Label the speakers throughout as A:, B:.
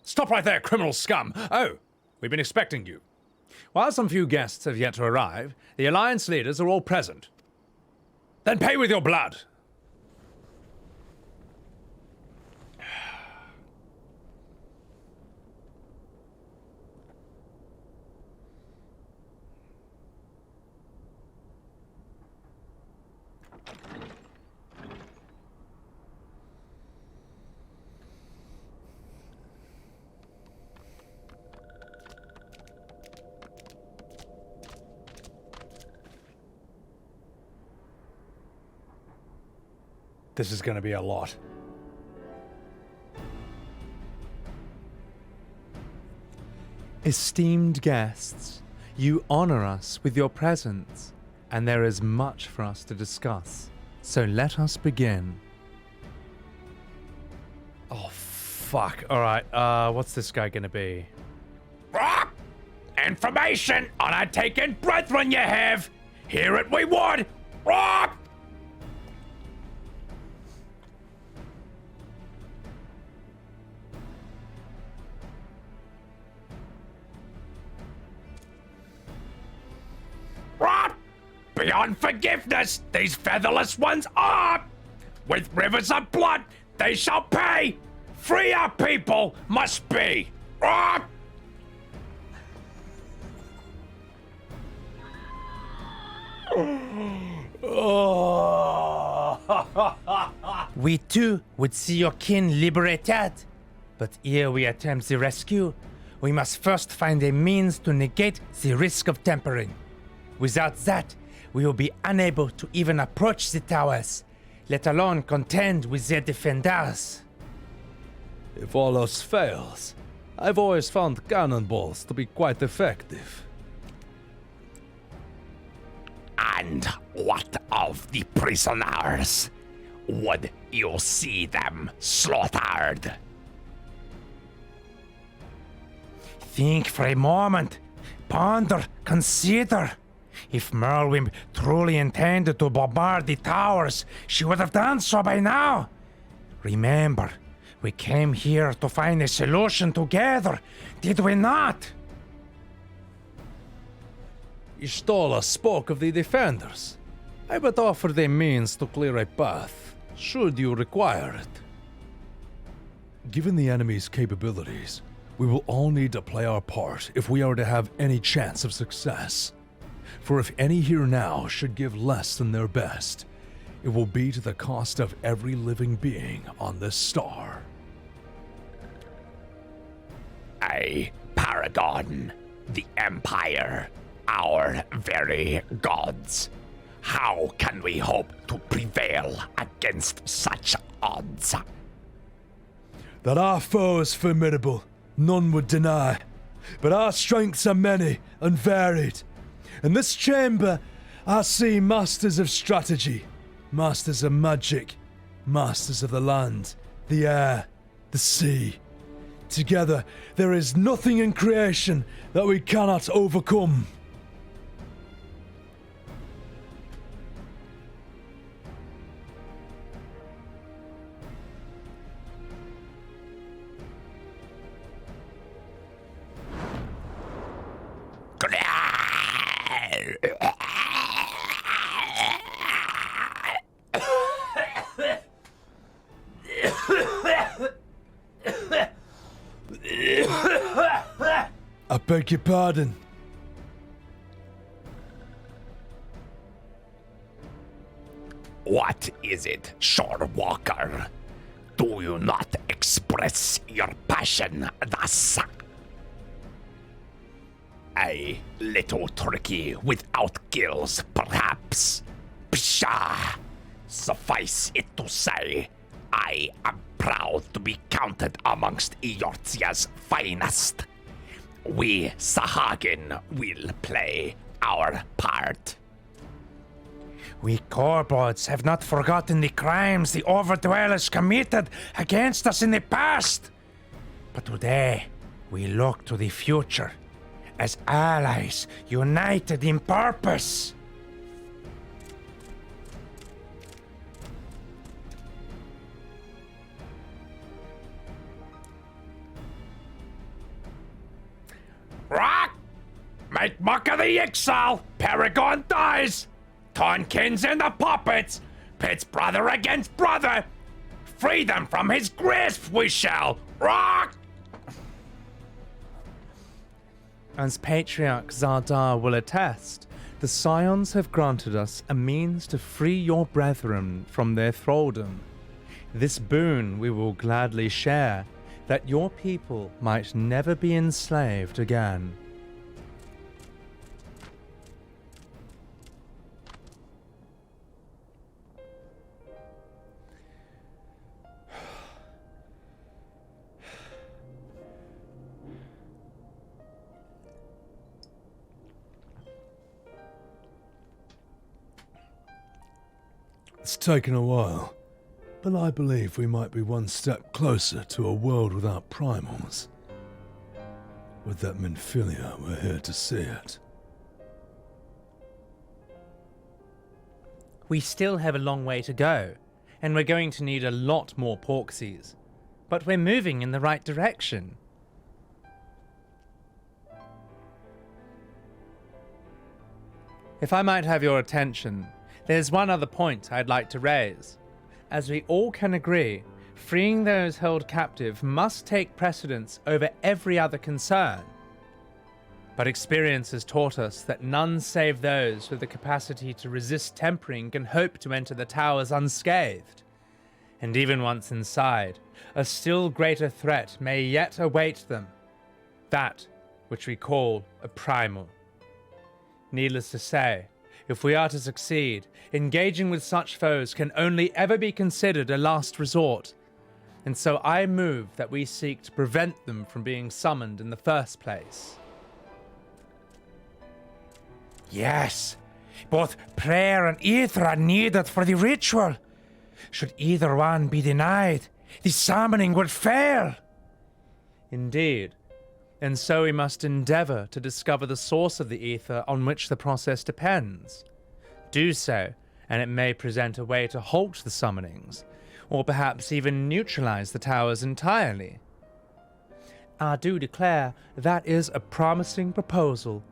A: Stop right there, criminal scum! Oh, we've been expecting you. While some few guests have yet to arrive, the Alliance leaders are all present. Then pay with your blood! This is gonna be a lot.
B: Esteemed guests, you honor us with your presence, and there is much for us to discuss. So let us begin.
A: Oh, fuck. Alright, what's this guy gonna be? Information on our taken brethren you have! Hear it we would! Beyond forgiveness, these featherless ones are! With rivers of blood, they shall pay! Free our people must be!
C: We too would see your kin liberated, but ere we attempt the rescue, we must first find a means to negate the risk of tampering. Without that, we will be unable to even approach the towers, let alone contend with their defenders.
D: If all else fails, I've always found cannonballs to be quite effective.
E: And what of the prisoners? Would you see them slaughtered?
C: Think for a moment. Ponder, consider. If Merlwyn truly intended to bombard the towers, she would have done so by now. Remember, we came here to find a solution together, did we not?
D: Y'shtola spoke of the defenders. I would offer them means to clear a path, should you require it. Given the enemy's capabilities, we will all need to play our part if we are to have any chance of success. For if any here now should give less than their best, it will be to the cost of every living being on this star.
E: A paragon, the Empire, our very gods. How can we hope to prevail against such odds?
D: That our foe is formidable, none would deny. But our strengths are many and varied. In this chamber, I see masters of strategy, masters of magic, masters of the land, the air, the sea. Together, there is nothing in creation that we cannot overcome. I beg your pardon.
E: What is it, Shorewalker? Do you not express your passion thus? A little tricky without gills, perhaps. Pshaw! Suffice it to say, I am proud to be counted amongst Eorzea's finest. We Sahagin will play our part.
C: We kobolds have not forgotten the crimes the Overdwellers committed against us in the past. But today, we look to the future as allies united in purpose.
E: Make mock of the Ixal! Paragon dies! Tonkin's in the puppets! Pits brother against brother! Free them from his grasp we shall! Rock!
B: As Patriarch Zardar will attest, the Scions have granted us a means to free your brethren from their thraldom. This boon we will gladly share, that your people might never be enslaved again.
D: It's taken a while, but I believe we might be one step closer to a world without primals. With that Minfilia, we're here to see it.
B: We still have a long way to go, and we're going to need a lot more Porksies. But we're moving in the right direction. If I might have your attention, there's one other point I'd like to raise. As we all can agree, freeing those held captive must take precedence over every other concern. But experience has taught us that none save those with the capacity to resist tempering can hope to enter the towers unscathed. And even once inside, a still greater threat may yet await them. That which we call a primal. Needless to say, if we are to succeed, engaging with such foes can only ever be considered a last resort. And so I move that we seek to prevent them from being summoned in the first place.
C: Yes, both prayer and ether are needed for the ritual. Should either one be denied, the summoning would fail.
B: Indeed. And so we must endeavor to discover the source of the ether on which the process depends. Do so, and it may present a way to halt the summonings, or perhaps even neutralize the towers entirely. I do declare that is a promising proposal.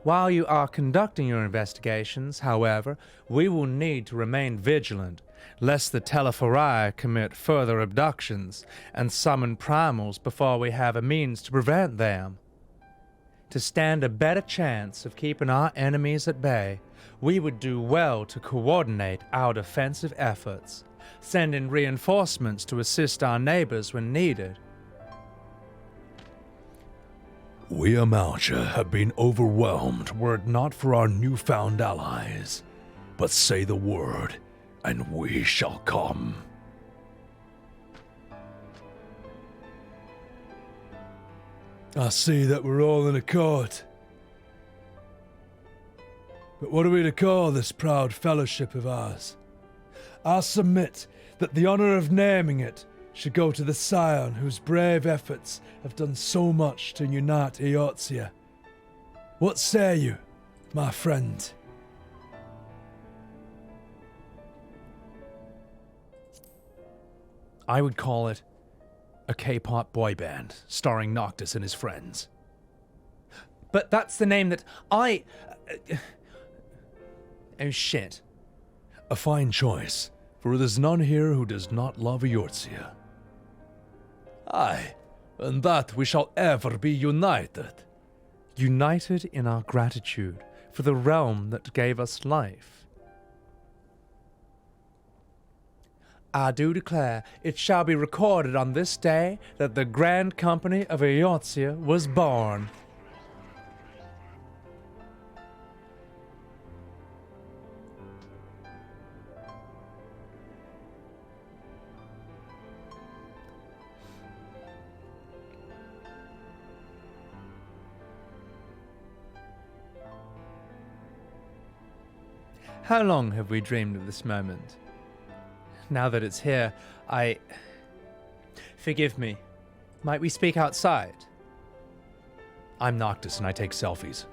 B: While you are conducting your investigations, however, we will need to remain vigilant, lest the Telephori commit further abductions and summon primals before we have a means to prevent them. To stand a better chance of keeping our enemies at bay, we would do well to coordinate our defensive efforts, send in reinforcements to assist our neighbors when needed.
D: We Amalj'aa have been overwhelmed were it not for our newfound allies. But say the word, and we shall come. I see that we're all in accord. But what are we to call this proud fellowship of ours? I submit that the honor of naming it should go to the Scion whose brave efforts have done so much to unite Eorzea. What say you, my friend?
A: I would call it a K-pop boy band starring Noctis and his friends.
B: But that's the name that I... Oh shit.
D: A fine choice, for there's none here who does not love Eorzea. Aye, and that we shall ever be united.
B: United in our gratitude for the realm that gave us life. I do declare it shall be recorded on this day that the Grand Company of Eorzea was born. How long have we dreamed of this moment? Now that it's here, Forgive me. Might we speak outside?
A: I'm Noctis and I take selfies.